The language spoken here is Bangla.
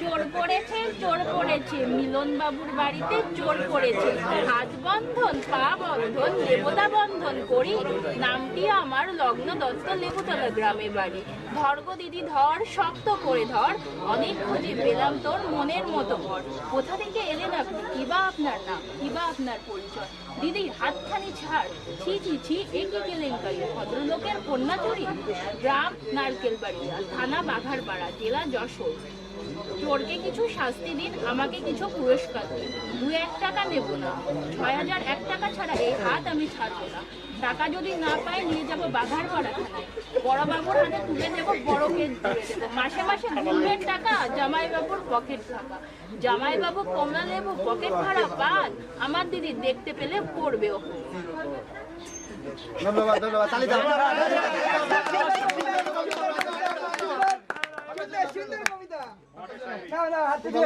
চোর পড়েছে মিলন বাবুর বাড়িতে চোর পড়েছে। হাত বন্ধন পা বন্ধন দেবতা বন্ধন করি, নামটি আমার লগ্ন দত্ত লেবুতলা গ্রামে বাড়ি। ধর গো দিদি ধর, শক্ত করে ধর, অনেক খুঁজে পেলাম তোর মনের মতো ঘর। কোথা থেকে এলেন আপনি, কিবা আপনার নাম, কিবা আপনার পরিচয়? দিদি হাতখানি ছাড়, ছি ছি ছি, একই কেলেঙ্কারি, ভদ্রলোকের কন্যা চুরি। গ্রাম নারকেল বাড়িয়া, থানা বাঘারপাড়া, জেলা যশোর। চোরকে কিছু শাস্তি দিন, আমাকে কিছু পুরস্কার দিন। 2-1 টাকা নেব না, 6001 টাকা ছাড়া এই হাত আমি ছাড়বো না। টাকা যদি না পাই নিয়ে যাবো বাঘারপাড়া থানায়, বড়বাবুর হাতে তুলে দেবো, বড় কেস ধরে দেবো। মাসে মাসে গুনবেন টাকা, জামাইবাবুর পকেট ফাঁকা। জামাইবাবু কমলা লেবু পকেট ভাড়া পান, আমার দিদি দেখতে পেলে পড়বে ও। ধন্যবাদ ধন্যবাদ, তালি দাও। সুন্দর কবিতা। না না, হাত থেকে